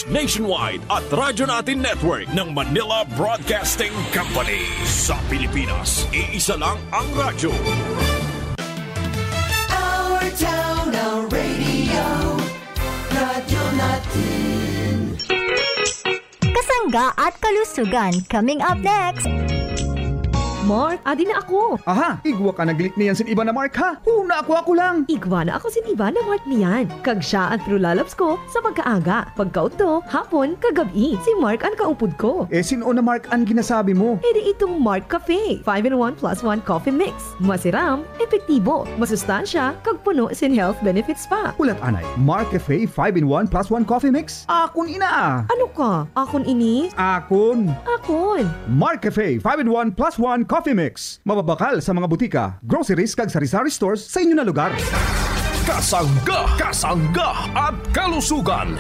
nationwide at Radyo Natin Network ng Manila Broadcasting Company. Sa Pilipinas, iisa lang ang radyo. Our town, our radio, Radyo Natin. Kasangga at kalusugan coming up next. Mark, adi na ako. Aha, igwa ka nagilik niyan sin iba na Mark ha. Huna ako lang. Igwa na ako sin iba na Mark niyan. Kag siya at trulalops ko sa pagkaaga. Pagkauto, hapon, kagabi. Si Mark ang kaumpod ko. Sino na Mark ang ginasabi mo? Di itong Mark Cafe. 5-in-1 plus 1 coffee mix. Masiram, epektibo, masustansya, kag puno sin health benefits pa. Ulat anay, Mark Cafe 5-in-1 plus 1 coffee mix? Akon ina. Ano ka? Akon ini? Akon. Mark Cafe 5-in-1 plus 1 coffee mix. Mababakal sa mga butika, groceries kag sari-sari stores sa inyo na lugar. Kasangga at kalusugan.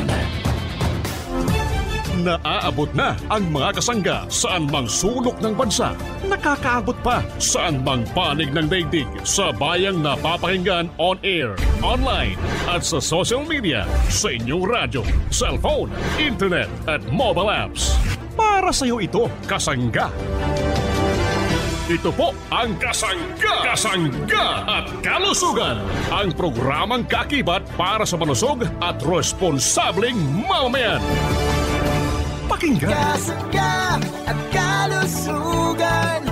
Naaabot na ang mga kasangga saan mang sulok ng bansa. Nakakaabot pa saan mang panig ng daigdig sa bayang napapakinggan on air, online at sa social media, sa inyong radyo, cellphone, internet at mobile apps. Para sa iyo ito, kasangga. Ito po ang Kasangga at Kalusugan, ang programang kakibat para sa malusog at responsableng mamamayan. Pakinggan. Kasangga at kalusugan,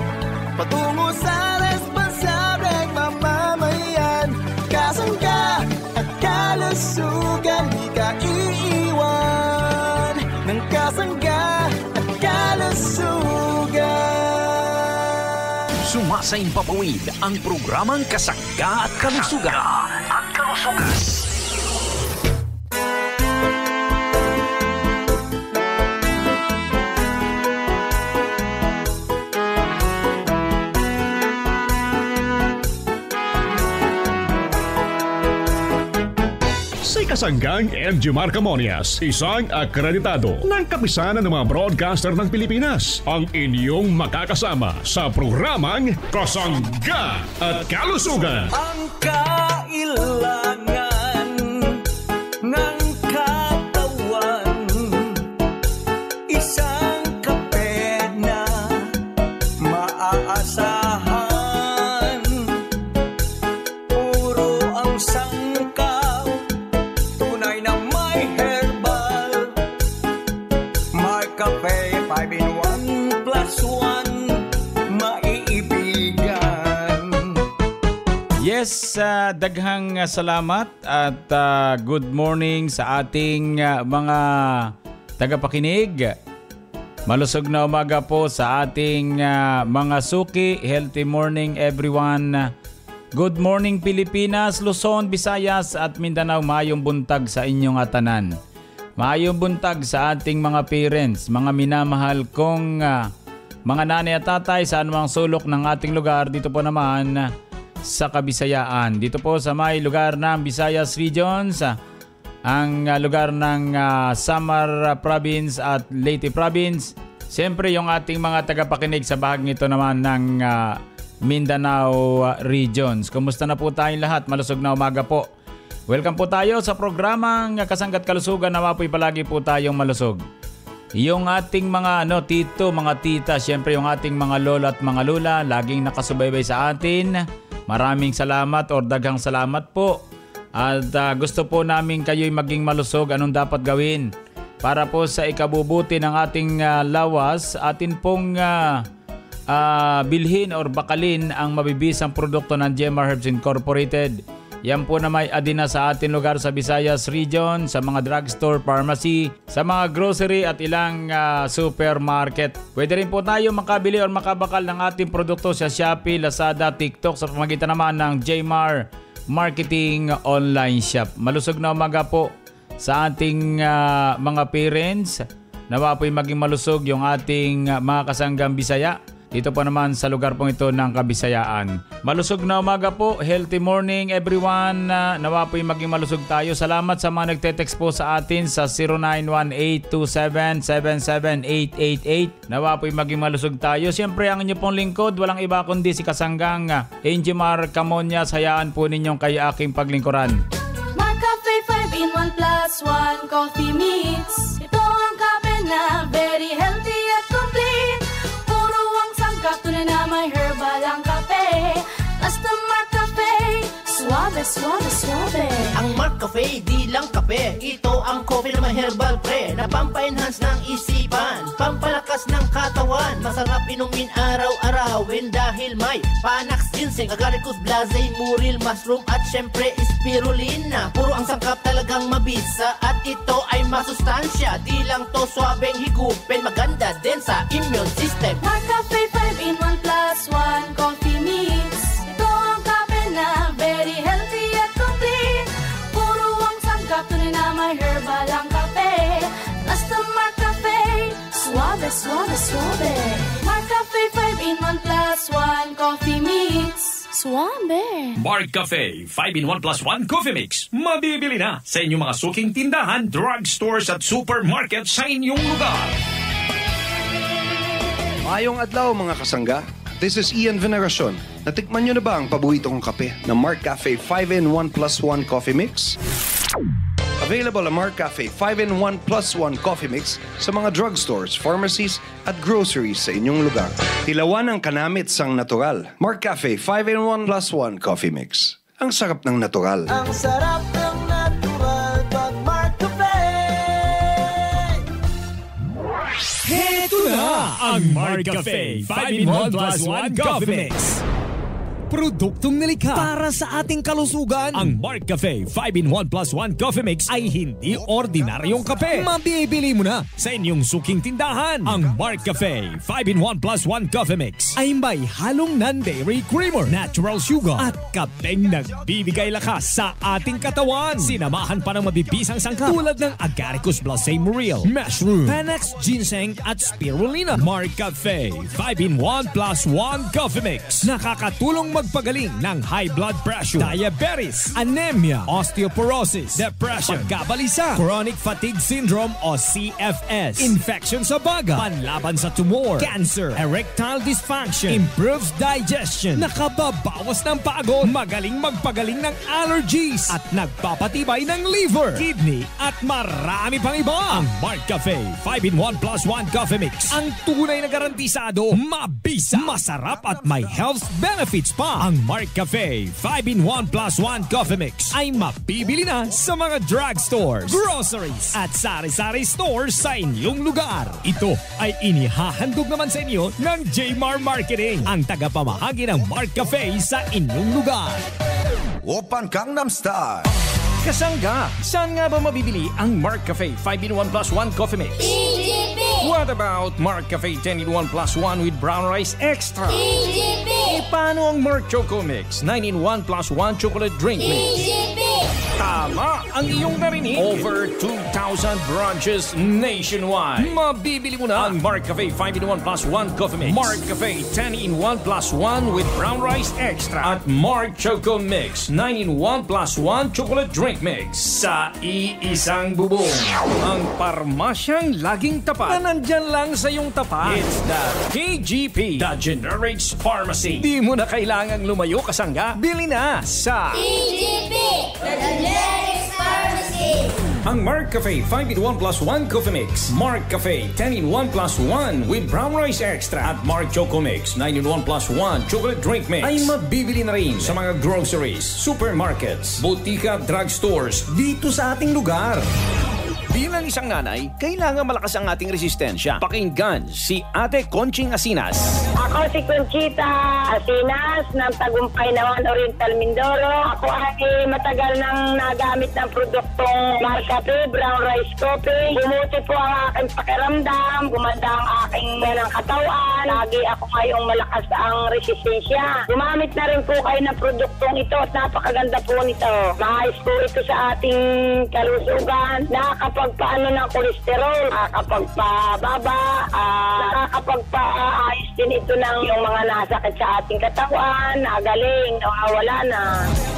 patungo sa responsableng mamamayan. Kasangga at kalusugan, di ka iiwan ng kasangga at kalusugan. Sumasaing papawid ang programang Kasangga at Kalusugan. Si Kasanggang MG Marcamonias, isang akreditado ng kapisanan ng mga broadcaster ng Pilipinas, ang inyong makakasama sa programang Kasangga at Kalusugan. Ang kailangan ng katawan, isang kape na maaasahan. Puro ang sangkaw, tunay na may herbal. May kape 5-in-1 plus 1, maiibigan. Yes, daghang salamat at good morning sa ating mga tagapakinig. Malusog na umaga po sa ating mga suki. Healthy morning everyone. Good morning Pilipinas, Luzon, Visayas at Mindanao. Maayong buntag sa inyong atanan. Maayong buntag sa ating mga parents, mga minamahal kong mga nanay at tatay sa anumang sulok ng ating lugar. Dito po naman sa Kabisayaan. Dito po sa may lugar ng Visayas Regions, ang lugar ng Samar Province at Leyte Province. Siyempre yung ating mga tagapakinig sa bahaging ito naman ng Mindanao Regions. Kumusta na po tayong lahat? Malusog na umaga po. Welcome po tayo sa programang Kasangga at Kalusugan. Nawa po'y palagi po tayong malusog. Yung ating mga tito, mga tita, siyempre yung ating mga lolo at mga lula, laging nakasubaybay sa atin. Maraming salamat or daghang salamat po. At gusto po namin kayo'y maging malusog. Anong dapat gawin? Para po sa ikabubuti ng ating lawas, atin pong bilhin or bakalin ang mabibisang produkto ng GMR Herbs Incorporated. Yan po na may adina sa ating lugar sa Visayas Region, sa mga drugstore, pharmacy, sa mga grocery at ilang supermarket. Pwede rin po tayo makabili or makabakal ng ating produkto sa Shopee, Lazada, TikTok sa pamagitan naman ng GMR Marketing Online Shop. Malusog na umaga po sa ating mga parents. Nawa po'y maging malusog yung ating mga kasanggang Bisaya. Dito po naman sa lugar pong ito ng Kabisayaan. Malusog na umaga po. Healthy morning everyone. Nawa po'y maging malusog tayo. Salamat sa mga nagte-text po sa atin sa 0918-2777-888. Nawa po'y maging malusog tayo. Siyempre ang inyo pong lingkod, walang iba kundi si Kasanggang Angie Marcamonias. Hayaan po ninyong kay aking paglingkuran. Mark Cafe 5-in-1 plus 1 coffee mix. Ito Mark Cafe, di lang kape. Ito ang coffee na may herbal pre, na pampa-enhance ng isipan, pampalakas ng katawan. Masarap inumin araw-arawin dahil may Panax, ginseng, agaricus, blazay, muril, mushroom at syempre spirulina. Puro ang sangkap talagang mabisa at ito ay masustansya. Di lang to swabeng higupin, maganda din sa immune system. Mark Cafe 5-in-1 plus 1 coffee mix. Ito ang kape na very healthy at complete. Puro ang sangkap, tunay na may herbal ang kape. Basta Mark Cafe, suave, suave, suave. Mark Cafe 5-in-1 plus 1 coffee mix. Suave. Mark Cafe 5-in-1 plus 1 Coffee Mix. Mabibili na sa inyong mga suking tindahan, drugstores at supermarket sa inyong lugar. Mayong adlaw mga kasangga. This is Ian Veneracion. Natikman nyo na ba ang paborito kong kape na Mark Cafe 5-in-1 plus 1 Coffee Mix? Available ang Mark Cafe 5-in-1 plus 1 Coffee Mix sa mga drugstores, pharmacies at groceries sa inyong lugar. Tilawan ang kanamit sang natural. Mark Cafe 5-in-1 plus 1 Coffee Mix. Ang sarap ng natural. Ang sarap ng natural pag Mark Cafe. Heto na ang Mark Cafe 5-in-1 plus 1 Coffee Mix. Produktong nilikha para sa ating kalusugan. Ang Mark Cafe 5-in-1 plus 1 Coffee Mix ay hindi ordinaryong kape. Mabibili mo na sa inyong suking tindahan. Ang Mark Cafe 5-in-1 plus 1 Coffee Mix ay may halong non-dairy creamer, natural sugar at kapeng nagbibigay lakas sa ating katawan. Sinamahan pa ng mabibisang sangkap tulad ng agaricus, blazay, muril, mushroom, panax, ginseng at spirulina. Mark Cafe 5-in-1 plus 1 Coffee Mix. Nakakatulong magpagaling ng high blood pressure, diabetes, anemia, osteoporosis, depression, pagkabalisa, chronic fatigue syndrome o CFS, infection sa baga, panlaban sa tumor, cancer, erectile dysfunction, improves digestion, nakababawas ng pagod, magaling magpagaling ng allergies, at nagpapatibay ng liver, kidney, at marami pang iba. Ang Mark Cafe 5-in-1 plus 1 Coffee Mix ang tunay na garantisado, mabisa, masarap at may health benefits pa. Ang Mark Cafe 5-in-1 plus 1 Coffee Mix ay mabibili na sa mga drugstores, groceries at sari-sari stores sa inyong lugar. Ito ay inihahandog naman sa inyo ng Jmar Marketing, ang tagapamahagi ng Mark Cafe sa inyong lugar. Open Gangnam Style. Kasangga, saan nga ba mabibili ang Mark Cafe 5-in-1 plus 1 Coffee Mix? EGP! What about Mark Cafe 10-in-1 plus 1 with brown rice extra? EGP! Paano ang Mark Choco Mix 9-in-1 plus 1 chocolate drink mix? EGP! Tama ang iyong narinig. Over 2,000 branches nationwide. Mabibili mo na ang Mark Cafe 5-in-1 plus 1 Coffee Mix, Mark Cafe 10-in-1 plus 1 with brown rice extra, at Mark Choco Mix 9-in-1 plus 1 chocolate drink mix sa iisang bubong. Ang parmasyang laging tapat na nandyan lang sa iyong tapat. It's the KGP, the Generics Pharmacy. Di mo na kailangang lumayo, kasangga. Bili na sa EGP! The Generics Pharmacy! ang Mark Cafe 5-in-1 plus 1 Coffee Mix, Mark Cafe 10-in-1 plus 1 with brown rice extra, at Mark Choco Mix 9-in-1 plus 1 chocolate drink mix ay mabibili na rin sa mga groceries, supermarkets, butika, drugstores dito sa ating lugar. Bilang isang nanay, kailangan malakas ang ating resistensya. Pakinggan si Ate Conching Asinas. Ako si Conchita Asinas ng Tagumpay Nawan, Oriental, Mindoro. Ako ay matagal nang nagamit ng produktong Mark Cafe, brown rice coffee. Bumuti po ang aking pakiramdam, gumanda ang aking ng katawan. Lagi ako ngayong malakas ang resistensya. Gumamit na rin po kayo ng produktong ito at napakaganda po nito. Maayos po ito sa ating kalusugan. Nakakapagpaano ng kolesterol, nakakapagpababa, nakakapagpaayos din ito ng yung mga nasakit sa ating katawan, nagaling, nawawala na.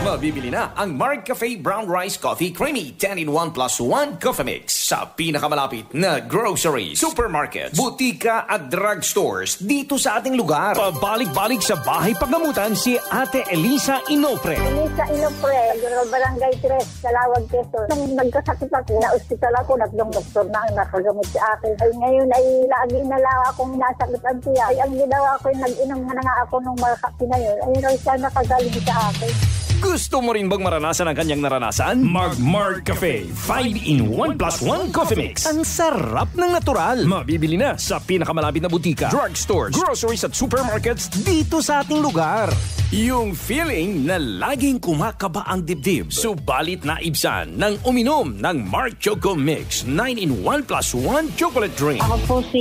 Mabibili na ang Mark Cafe Brown Rice Coffee Creamy 10-in-1 plus 1 Coffee Mix sa pinakamalapit na groceries, supermarkets, butika at drugstores dito sa ating lugar. Pabalik-balik sa bahay paggamutan si Ate Elisa Inopre. Elisa Inopre, Barangay 3, Calawag, Quezon. Nung nagkasakit ako, na-hospital ako, nagdong doktor na ang nakagamot sa akin. Ay ngayon ay lagi na lang akong nasakit ang tiyan. Ay ang ginawa ko, nag-inom na nga ako nung malakapin na yun. Ay raw siya nakagaling sa akin. Gusto mo rin bang maranasan ang kanyang naranasan? Mark Cafe 5-in-1 plus 1 coffee mix. Ang sarap ng natural. Mabibili na sa pinakamalapit na butika, drugstores, groceries at supermarkets dito sa ating lugar. Yung feeling na laging kumakaba ang dibdib, subalit naibsan ng uminom ng Mark Choco Mix 9-in-1 plus 1 chocolate drink. Ako po si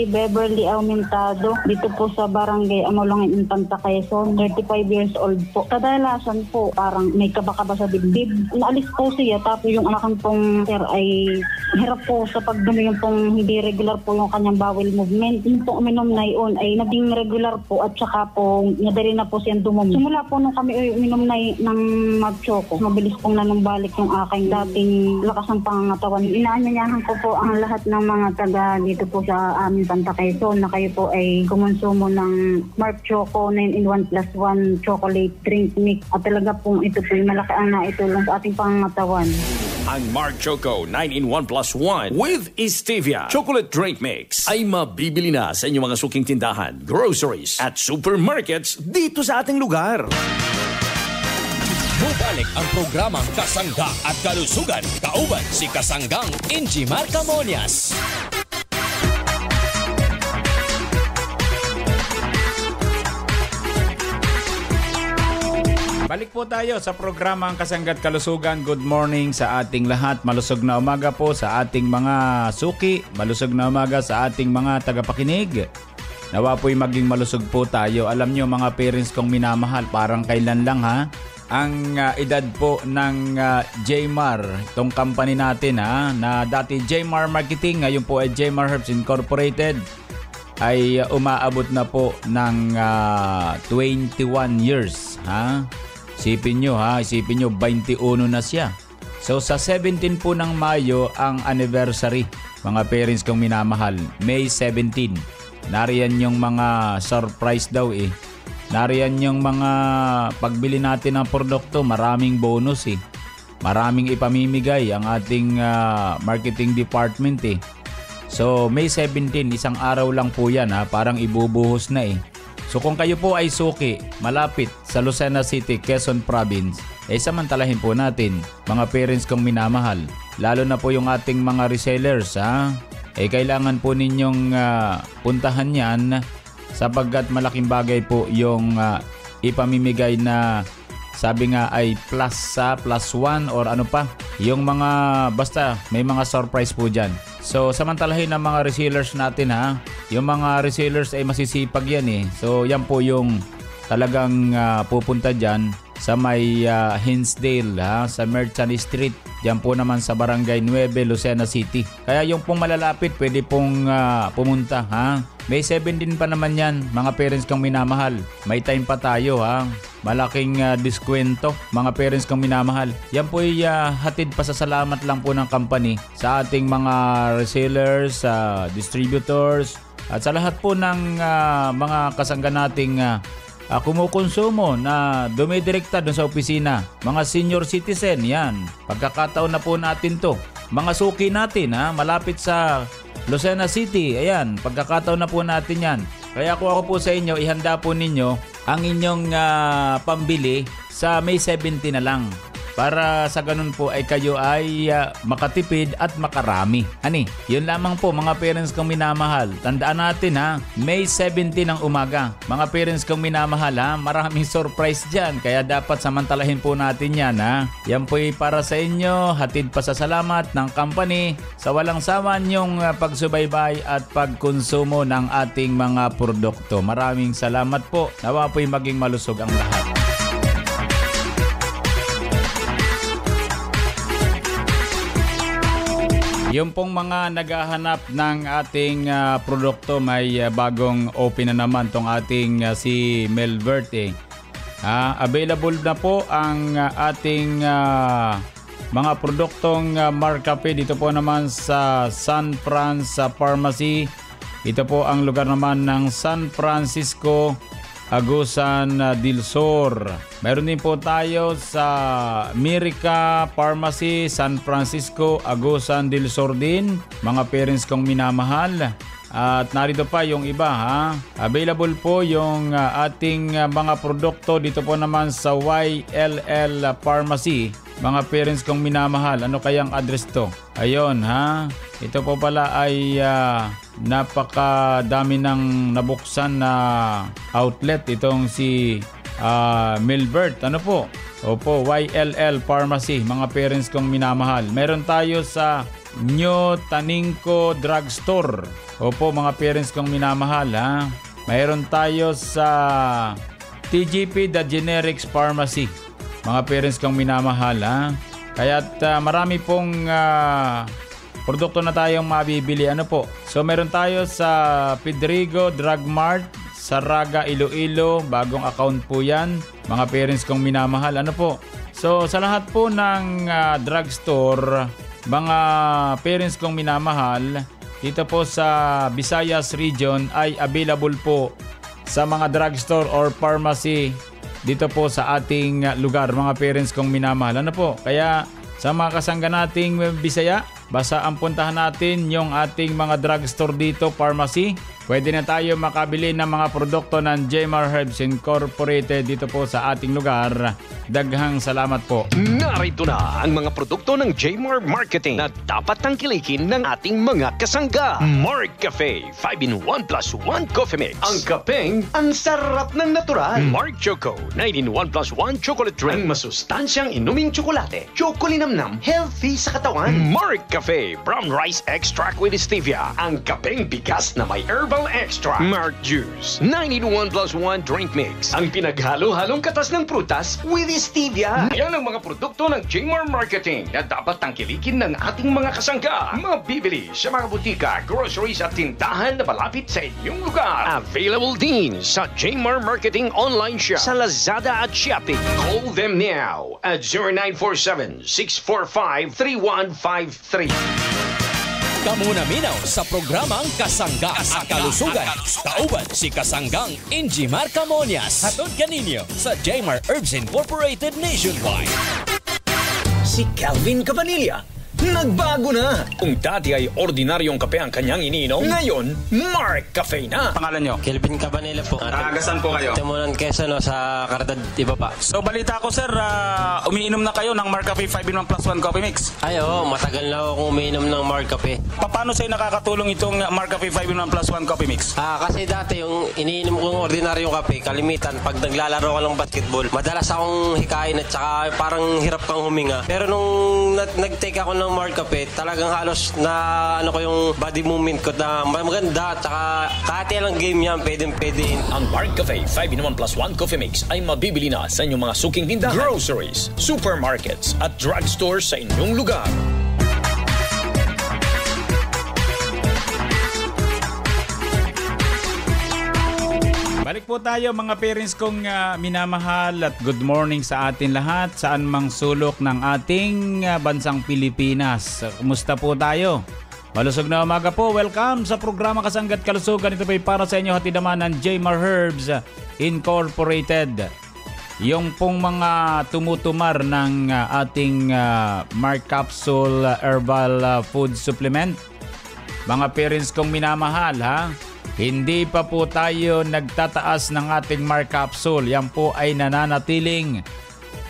Beverly Aumentado, dito po sa Barangay Amolongin, Infanta, Quezon. 35 years old po. Kadalasan po parang may kaba-kaba sa dibdib. Naalis po siya, tapos yung anak pong sir ay hirap po sa pagdumi, yung pong hindi regular po yung kanyang bowel movement. Yung pong uminom na yun ay naging regular po at saka po nadali na po siyang dumumi. Simula po nung kami uminom na ng Mark Choco, mabilis pong nanumbalik yung aking dating lakas ng pangangatawan. Inaanyayahan ko po ang lahat ng mga taga dito po sa aming Infanta, Quezon na kayo po ay kumonsumo ng Mark Choco 9-in-1 plus 1 chocolate drink mix. At talaga pong ito po yung malaki ang naitulong sa ating pangangatawan. Ang Mark Choco 9-in-1 plus 1 with Stevia Chocolate Drink Mix ay mabibili na sa inyong mga suking tindahan, groceries at supermarkets dito sa ating lugar. Bubalik ang programang Kasangga at Kalusugan. Kauban si Kasanggang Ingy Marcamonias. Balik po tayo sa programang Kasangga at Kalusugan. Good morning sa ating lahat. Malusog na umaga po sa ating mga suki. Malusog na umaga sa ating mga tagapakinig. Nawa po'y maging malusog po tayo. Alam nyo mga parents kong minamahal, parang kailan lang ha. Ang edad po ng Jmar, itong company natin ha, na dati Jmar Marketing, ngayon po ay Jmar Herbs Incorporated, ay umaabot na po ng 21 years ha. Isipin nyo 21 na siya. So sa 17 po ng Mayo ang anniversary, mga parents kong minamahal, May 17. Nariyan yung mga surprise daw eh. Nariyan yung mga pagbili natin ng produkto, maraming bonus eh. Maraming ipamimigay ang ating marketing department eh. So May 17, isang araw lang po yan ha, parang ibubuhos na eh. So kung kayo po ay suki, malapit sa Lucena City, Quezon Province, samantalahin po natin, mga parents kong minamahal. Lalo na po yung ating mga resellers ha. Kailangan po ninyong puntahan yan sapagkat malaking bagay po yung ipamimigay na sabi nga ay plus 1 or ano pa. Yung mga basta may mga surprise po dyan. So samantalahin ng mga resellers natin ha. Yung mga resellers ay masisipag yan eh. So yan po yung talagang pupunta dyan sa may Hinsdale ha, sa Merchant Street. Diyan po naman sa Barangay 9, Lucena City. Kaya yung pong malalapit, pwede pong pumunta ha. May 17 pa naman yan, mga parents kong minamahal. May time pa tayo ha. Malaking diskwento, mga parents kong minamahal. Yan po ay hatid pa sa salamat lang po ng company sa ating mga resellers, distributors, at sa lahat po ng mga kasangga nating kumukonsumo na dumidirekta doon sa opisina. Mga senior citizen, yan. Pagkakataon na po natin to. Mga suki natin, malapit sa Lucena City, ayan. Pagkakataon na po natin yan. Kaya kung ako po sa inyo, ihanda po ninyo ang inyong pambili sa May 70 na lang. Para sa ganun po ay kayo ay makatipid at makarami. Yun lamang po mga parents kong minamahal. Tandaan natin ha, May 17 ng umaga. Mga parents kong minamahal ha, maraming surprise dyan. Kaya dapat samantalahin po natin yan ha. Yan po ay para sa inyo, hatid pa sa salamat ng company sa walang sawa niyong pagsubaybay at pagkonsumo ng ating mga produkto. Maraming salamat po. Nawa po'y maging malusog ang lahat. Yung pong mga naghahanap ng ating produkto, may bagong open na naman tong ating si Melvert eh. Available na po ang ating mga produktong Mark Cafe dito po naman sa San Franz Pharmacy. Ito po ang lugar naman ng San Francisco, Agusan del Sur. Meron din po tayo sa Mirica Pharmacy, San Francisco, Agusan del Sur din. Mga parents kong minamahal. At narito pa yung iba ha. Available po yung ating mga produkto dito po naman sa YLL Pharmacy. Mga parents kong minamahal, ano kayang address to? Ayun ha. Ito po pala ay napakadami ng nabuksan na outlet. Itong si Milbert. Ano po? Opo, YLL Pharmacy. Mga parents kong minamahal. Meron tayo sa New Taningco Drugstore. Opo, mga parents kong minamahal ha. Mayroon tayo sa TGP The Generics Pharmacy. Mga parents kong minamahal ha. Kaya't marami pong produkto na tayong mabibili. Ano po? So meron tayo sa Pedrigo Drug Mart, Saraga, Iloilo. Bagong account po yan. Mga parents kong minamahal. Ano po? So sa lahat po ng drugstore, mga parents kong minamahal, dito po sa Visayas region ay available po sa mga drugstore or pharmacy dito po sa ating lugar, mga parents kong minamahal. Ano po? Kaya sa mga kasangga nating Bisaya, basta ang puntahan natin yung ating mga drugstore dito, pharmacy. Pwede na tayo makabili ng mga produkto ng Jmar Herbs Incorporated dito po sa ating lugar. Daghang salamat po. Narito na ang mga produkto ng Jmar Marketing na dapat tangkilikin ng ating mga kasangga. Mark Cafe 5-in-1 plus 1 Coffee Mix. Ang kapeng ang sarap ng natural. Mark Choco 9-in-1 plus 1 Chocolate Drink. Ang masustansyang inuming tsokolate. Chocolinamnam, healthy sa katawan. Mark Cafe Brown Rice Extract with Stevia. Ang kapeng bigas na may herbal extract. Mark Juice 9-in-1 plus 1 Drink Mix. Ang pinaghalo-halong katas ng prutas with Stevia. Yan ang mga produkto ng Jmar Marketing na dapat tangkilikin ng ating mga kasangga. Mabibili sa mga butika, groceries at tindahan na malapit sa inyong lugar. Available din sa Jmar Marketing online shop sa Lazada at Shopee. Call them now at 0947-645-3153. Kamunaminaw sa programang Kasangga at Kalusugan. Kauban si Kasanggang Injimar Camonias. Hatod kaninyo sa Jmar Herbs Incorporated Nationwide. Si Calvin Cabanilla. Nagbago na! Kung dati ay ordinaryong kape ang kanyang iniinom, ngayon, Mark Cafe na! Pangalan nyo? Kelvin Cabanilla po. Tagasan po kayo? Timunan Quezon sa Caridad, iba pa. So balita ko sir, umiinom na kayo ng Mark Cafe 5-in-1 plus 1 Coffee Mix? Ay oo, matagal na akong umiinom ng Mark Cafe. Paano sa'yo nakakatulong itong Mark Cafe 5-in-1 plus 1 Coffee Mix? Kasi dati yung iniinom kong ordinaryong kape, kalimitan, pag naglalaro ka ng basketball, madalas akong hikain at saka parang hirap kang huminga. Pero nung nag-take ako ng Mark Cafe, talagang halos na ko yung body movement ko na maganda at saka kahit ilang game yan, pwede. Ang Mark Cafe 5-in-1 plus 1 Coffee Mix ay mabibili na sa inyong mga suking tindahan, groceries, supermarkets at drugstores sa inyong lugar. Balik po tayo mga parents kong minamahal at good morning sa atin lahat saan mang sulok ng ating bansang Pilipinas. Kumusta po tayo? Malusog na umaga po. Welcome sa programa Kasangga't Kalusugan. Ito po ay para sa inyo hatid naman ng Jmar Herbs Incorporated. Yung pong mga tumutumar ng ating Mark Capsule Herbal Food Supplement. Mga parents kong minamahal ha. Hindi pa po tayo nagtataas ng ating Mark Capsule. Yan po ay nananatiling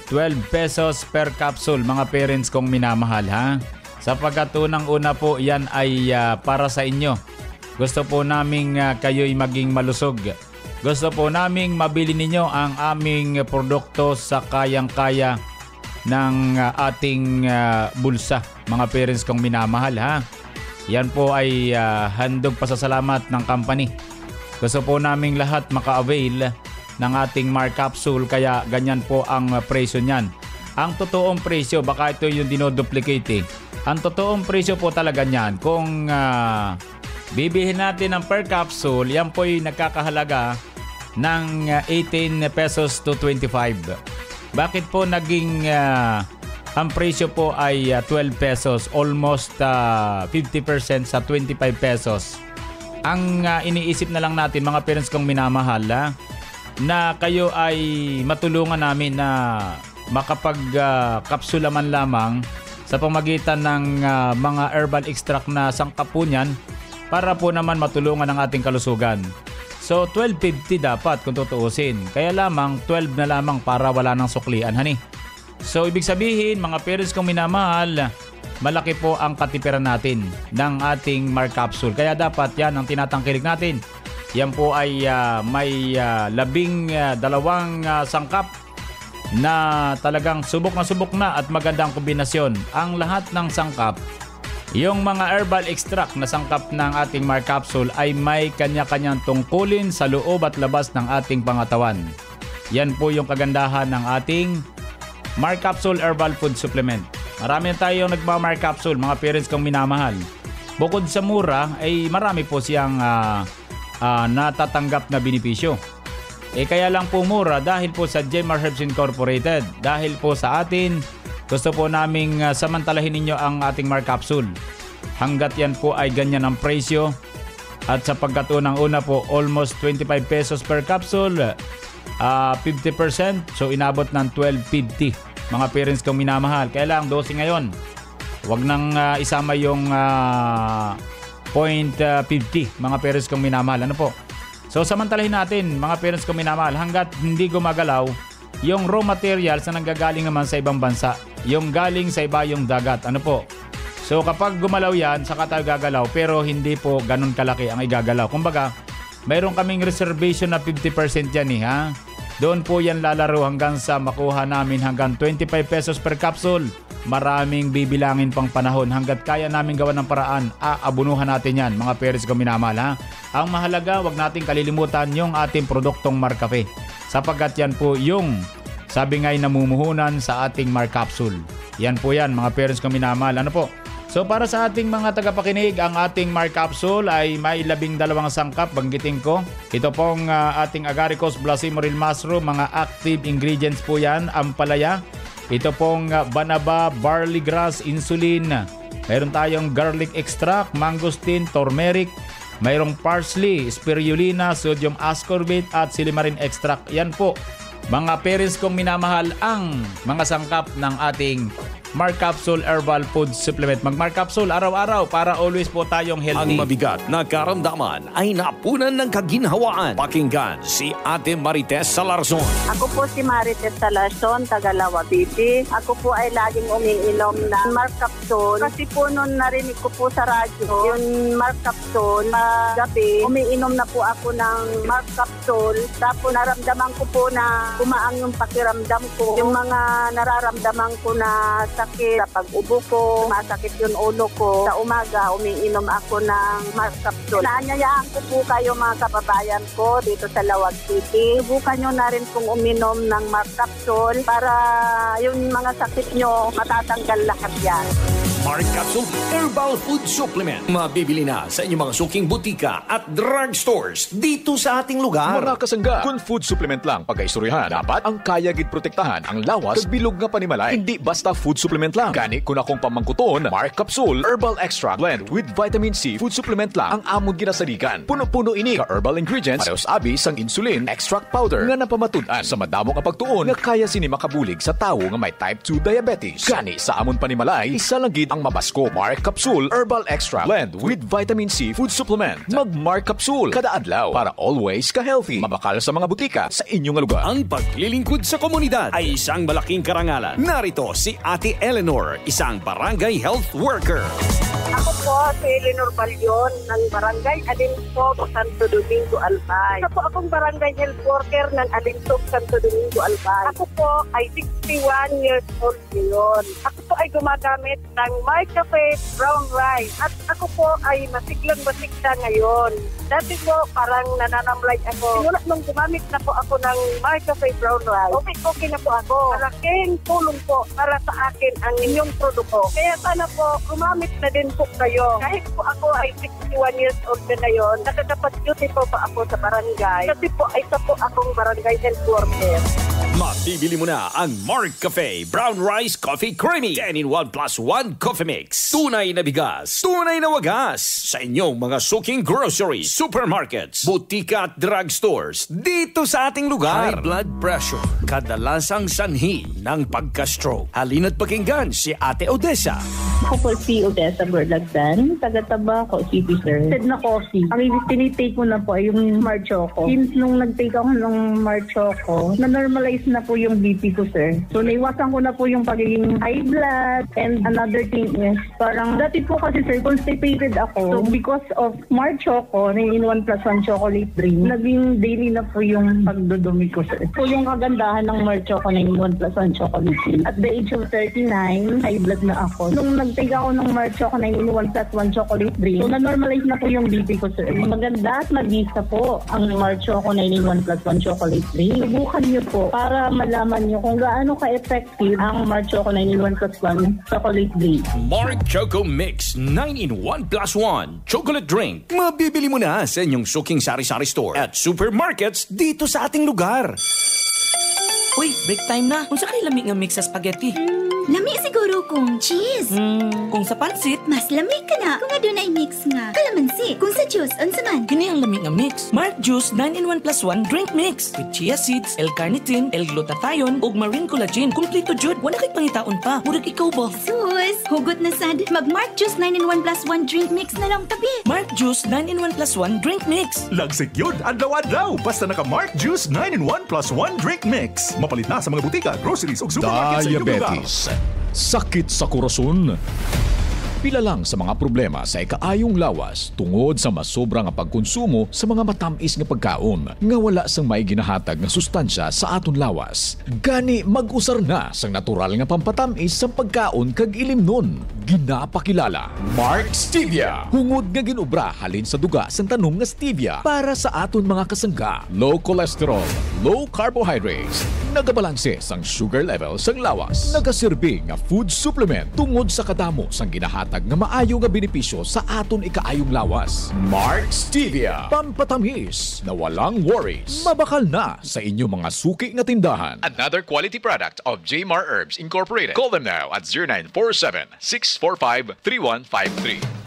12 pesos per capsule, mga parents kong minamahal ha. Sapagkat unang-una po yan ay para sa inyo. Gusto po naming kayo'y maging malusog. Gusto po naming mabili ninyo ang aming produkto sa kayang-kaya ng ating bulsa, mga parents kong minamahal ha. Yan po ay handog pasasalamat ng company. Gusto po naming lahat maka-avail ng ating Mark Capsule kaya ganyan po ang presyo niyan. Ang totoong presyo, baka ito yung dinoduplicate eh. Ang totoong presyo po talaga niyan, kung bibihin natin ng per capsule, yan po ay nagkakahalaga ng 18 pesos to 25. Bakit po naging ang presyo po ay 12 pesos, almost 50% sa 25 pesos. Ang iniisip na lang natin mga parents kong minamahal na kayo ay matulungan namin na makapag-kapsula man lamang sa pamagitan ng mga herbal extract na sangkap po niyan para po naman matulungan ang ating kalusugan. So 12.50 dapat kung tutuusin. Kaya lamang 12 na lamang para wala ng suklian, honey. So ibig sabihin, mga parents kong minamahal, malaki po ang katipiran natin ng ating Mark Capsule. Kaya dapat yan ang tinatangkilik natin. Yan po ay may 12 sangkap na talagang subok na at magandang kombinasyon. Ang lahat ng sangkap, yung mga herbal extract na sangkap ng ating Mark Capsule ay may kanya-kanyang tungkulin sa loob at labas ng ating pangatawan. Yan po yung kagandahan ng ating Mark Capsule Herbal Food Supplement. Marami na tayong nagma-Mark Capsule, mga parents kong minamahal. Bukod sa mura, ay marami po siyang natatanggap na benepisyo. Kaya lang po mura dahil po sa Jemar Herbs Incorporated. Dahil po sa atin, gusto po naming samantalahin ninyo ang ating Mark Capsule. Hanggat yan po ay ganyan ang presyo. At sapagkat unang-una po, almost 25 pesos per capsule, 50%. So inabot ng 12.50. Mga parents kong minamahal. Kaya lang, 12 ngayon. Huwag nang isama yung 0.50. Mga parents kong minamahal. Ano po? So samantalahin natin, mga parents kong minamahal, hanggat hindi gumagalaw yung raw materials na nanggagaling naman sa ibang bansa. Yung galing sa iba yung dagat. Ano po? So kapag gumalaw yan, saka tayo gagalaw. Pero hindi po ganun kalaki ang igagalaw. Kumbaga, mayroon kaming reservation na 50% yan ha. Doon po yan lalaro hanggang sa makuha namin hanggang 25 pesos per capsule. Maraming bibilangin pang panahon. Hanggat kaya namin gawa ng paraan, aabunuhan natin yan, mga parents ko minamahal ha. Ang mahalaga, wag nating kalilimutan yung ating produktong Mark Cafe. Sapagkat yan po yung sabi nga'y namumuhunan sa ating Mark Capsule. Yan po yan, mga parents ko minamahal. Ano po? So para sa ating mga tagapakinig, ang ating Mark Capsule ay may 12 sangkap, banggitin ko. Ito pong ating agaricus blasimoril mushroom, mga active ingredients po yan, ampalaya. Ito pong banaba, barley grass, insulin. Mayroon tayong garlic extract, mangosteen, turmeric. Mayroong parsley, spirulina, sodium ascorbate at silimarin extract. Yan po, mga parents kong minamahal, ang mga sangkap ng ating Mark Capsule Herbal Food Supplement. Mag-Mark Capsule araw-araw para always po tayong healthy. Ang mabigat na karamdaman ay napunan ng kaginhawaan. Pakinggan si Ate Marites Salarzon. Ako po si Marites Salarzon, Tagalawa Bibi. Ako po ay laging umiinom ng Mark Capsule. Kasi po noon narinig ko po sa radyo, yung Mark Capsule, gabi, umiinom na po ako ng Mark Capsule. Tapos naramdaman ko po na kumaang yung pakiramdam ko. Yung mga nararamdaman ko na sakit, sa pag-ubo ko, masakit yung ulo ko. Sa umaga, umiinom ako ng Mark Capsule. Naanyayaan ko po kayo mga kababayan ko dito sa Lawag City. Subukan nyo na rin pong uminom ng Mark Capsule para yung mga sakit nyo matatanggal lahat yan. Mark Capsule Herbal Food Supplement. Mabibili na sa inyong mga suking butika at drugstores dito sa ating lugar. Mga kasangga, kung food supplement lang pagkaistoryahan, dapat ang kaya gid protektahan ang lawas kag bilog nga panimalay. Hindi basta food supplement lang. Gani kun akong pamangkuton, Mark Capsule Herbal Extra Blend with Vitamin C Food Supplement lang ang among ginasaligan. Puno-puno ini ka herbal ingredients, parehas abi sang insulin extract powder nga napamatud-an sa madamo nga pagtuon nga kaya sini makabulig sa tawo nga may type 2 diabetes. Gani sa amon panimalay, isa lang gid ang mabasko. Mark Capsule Herbal Extra Blend with Vitamin C Food Supplement. Mag-Mark Capsule kada adlaw para always ka-healthy. Mabakal sa mga butika sa inyong lugar. Ang paglilingkod sa komunidad ay isang malaking karangalan. Narito si Ate Eleanor, isang barangay health worker. Ako po si Eleanor Balyon ng Barangay Alinsog, Santo Domingo, Albay. Ako po akong barangay health worker ng Alinsog, Santo Domingo, Albay. Ako po ay 61 years old ngayon. Ako po ay gumagamit ng Mark Cafe Brown Rice. At ako po ay masiglang-masigla ngayon. Dati po parang nananamlay ako. Simula nung gumamit na po ako ng Mark Cafe Brown Rice, okay na po ako. Malaking tulong po para sa akin ang inyong produkto. Kaya sana po gumamit na din po kayo. Kahit po ako ay 61 years old na ngayon, nakakapag-duty po pa ako sa barangay. Kasi po ay isa po akong barangay health worker. Mabibili mo na ang Mark Cafe Brown Rice Coffee Creamy 10-in-1 plus 1 coffee mix. Tunay na bigas, tunay na wagas sa inyong mga suking groceries, supermarkets, butika at drugstores dito sa ating lugar. High blood pressure, kadalasang sanhi ng pagka-stroke. Halina't pakinggan si Ate Odessa. Ako po si Odessa Berlagdan, taga Tabaco City, sir. Said na coffee. Ang tinitake ko na po ay yung Mar Choco. Since nung nag-take ako ng Mar Choco, na-normalize na po yung BP ko, sir. So, naiwasan ko na po yung pagiging high blood. And another thing is, parang dati po kasi, sir, constipated ako. So, because of Mar Choco, 9-in-1 plus 1 chocolate drink, naging daily na po yung pagdudumi ko, sir. So, yung kagandahan ng Mar Choco, 9-in-1 plus 1 chocolate drink. At the age of 39, high blood na ako. Nung nag-take ako ng Mar Choco, 9-in-1 plus 1 chocolate drink, so, na-normalize na po yung BP ko, sir. Maganda at mag-isa po ang Mar Choco 9-in-1 plus 1 chocolate drink. Subukan niyo po para malaman niyo kung gaano ka-effective ang Mar Choco 9-in-1 plus 1 chocolate drink. Mark Choco Mix 9-in-1 plus 1 chocolate drink. Mabibili mo na sa inyong suking sari-sari store at supermarkets dito sa ating lugar. Uy, break time na. Kung sa kayo lamig nga mix sa spaghetti? Lami siguro kung cheese. Kung sa pansit? Mas lami ka na. Kung adun ay mix nga. Kalamansi. Kung sa juice, unsa man. Kini ang lamig nga mix. Mark Juice 9-in-1 plus 1 drink mix. With chia seeds, L-carnitine, L-glutathione, ug marine collagen. Kompleto jud. Wala kay pangitaon pa. Murag ikaw ba? Sus! Hugot na sad. Mag Mark Juice 9-in-1 plus 1 drink mix na lang tabi. Mark Juice 9-in-1 plus 1 drink mix. Lagsik yun. Adlaw-adlaw. Basta naka Mark Juice 9-in-1 plus 1 drink mix. Mapalit na sa mga butika, groceries o supermarket sa inyong lugar. Diabetes, sakit sa korason. Pila lang sa mga problema sa ikaayong lawas tungod sa masobra nga pagkonsumo sa mga matamis nga pagkaon nga wala sang may ginahatag nga sustansya sa aton lawas. Gani mag-usar na sang natural nga pampatamis sa pagkaon kag ilimnon. Ginapakilala Mark Stevia. Hungod nga ginubra halin sa duga sang tanom nga stevia para sa aton mga kasangga. Low cholesterol, low carbohydrates, nagabalanse sang sugar level sang lawas. Nagaserbi nga food supplement tungod sa kadamo sang ginahatag nga maayo nga benepisyo sa aton ikaayong lawas. Mark Stevia. Pampatamis na walang worries. Mabakal na sa inyong mga suki nga tindahan. Another quality product of J-Mar Herbs Incorporated. Call them now at 0947-645-3153.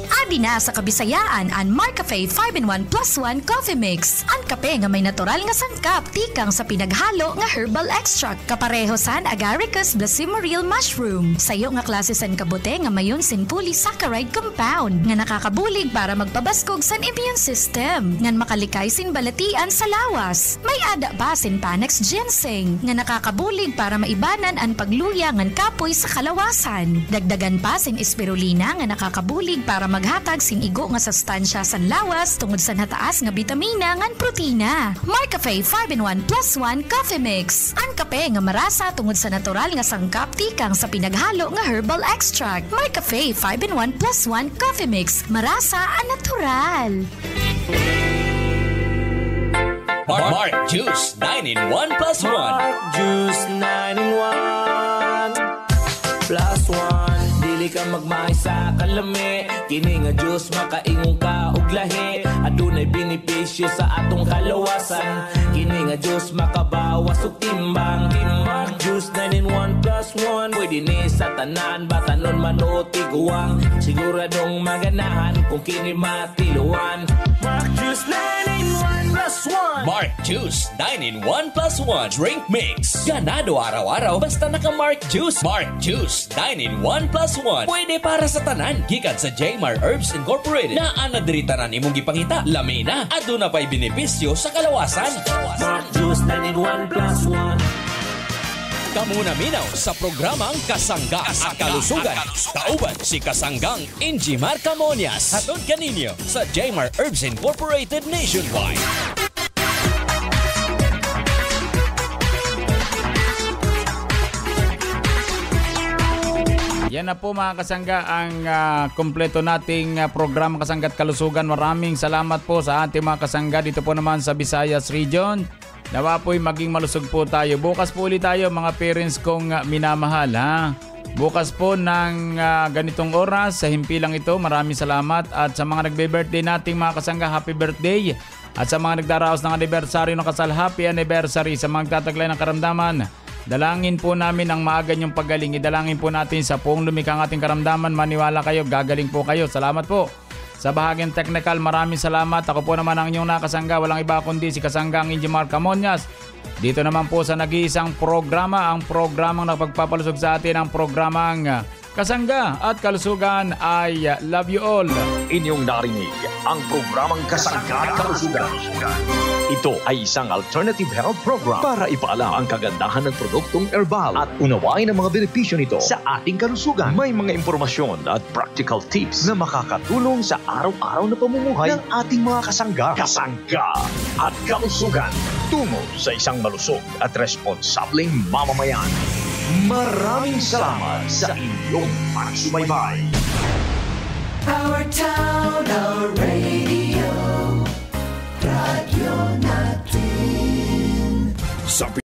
Adi na sa Kabisayaan ang Marcafe 5-in-1 plus 1 coffee mix. Ang kape nga may natural nga sangkap tikang sa pinaghalo nga herbal extract. Kapareho san agaricus blossomaril mushroom. Sayo nga klase san kabute nga mayon sin polysaccharide compound nga nakakabulig para magpabaskog san immune system. Ngan makalikay sin balatian sa lawas. May ada pa sin Panax ginseng nga nakakabulig para maibanan ang pagluya ngan kapoy sa kalawasan. Dagdagan pa sin spirulina nga nakakabulig para maghatag sin igo nga sustansya sa lawas tungod sa nataas nga bitamina ngan protina. Marcafe 5-in-1 plus 1 coffee mix. Ang kape nga marasa tungod sa natural nga sangkap tikang sa pinaghalo nga herbal extract. Marcafe 5-in-1 plus 1 coffee mix. Marasa ang natural. Mark Juice 9-in-1 plus 1. Mark Juice 9-in-1 plus 1. Dili ka magmahay sa kalami. Kini nga Diyos makaingon ka og lahi. Adunay benepisyo sa atong kalawasan. Kini nga Diyos makabawas og timbang. Mark Juice 9-in-1 plus 1. Pwede ni sa tanan, batanon man o tiguang. Siguradong maganahan kung kini matiluan. Mark Juice 9-in-1 plus 1. Mark Juice 9-in-1 plus 1 drink mix. Ganado araw-araw basta naka Mark Juice. Mark Juice 9-in-1 plus 1. Pwede para sa tanan. Gikan sa J-Mar Herbs Incorporated. Na anadiritanan imong gipangita. Lamina. Aduna pa'y benepisyo sa kalawasan. Mark Juice 9-in-1 plus 1. Kamuna minaw sa programang Kasangga at Kalusugan. Kauban si Kasanggang Injimar Camonias. Hatod kaninyo sa J-Mar Herbs Incorporated nationwide. Yan na po mga kasangga ang kompleto nating programa Kasangga at Kalusugan. Maraming salamat po sa ating mga kasangga dito po naman sa Visayas Region. Nawa po'y maging malusog po tayo. Bukas po ulit tayo mga parents kong minamahal ha. Bukas po ng ganitong oras sa himpilang ito. Maraming salamat at sa mga nagbe-birthday nating mga kasangga, happy birthday. At sa mga nagdaraos ng anibersaryo ng kasal, happy anniversary. Sa mga nagtataglay ng karamdaman, dalangin po namin ang maaga niyong paggaling. Idalangin po natin sa buong lumikang ating karamdaman. Maniwala kayo, gagaling po kayo. Salamat po. Sa bahagyang technical, maraming salamat. Ako po naman ang inyong nakasangga. Walang iba kundi si Kasanggang Injimar Camonias. Dito naman po sa nag-iisang programa, ang programang nagpagpapalusog sa atin, ang programang kasangga at kalusugan, I love you all. Inyong narinig ang programang Kasangga at Kalusugan. Ito ay isang alternative health program para ipaalam ang kagandahan ng produktong herbal at unawain ang mga benepisyo nito sa ating kalusugan. May mga impormasyon at practical tips na makakatulong sa araw-araw na pamumuhay ng ating mga kasangga. Kasangga at Kalusugan, tungo sa isang malusog at responsableng mamamayan. Maraming salamat sa inyong pagsubaybay. Our town, our radio, radyo natin.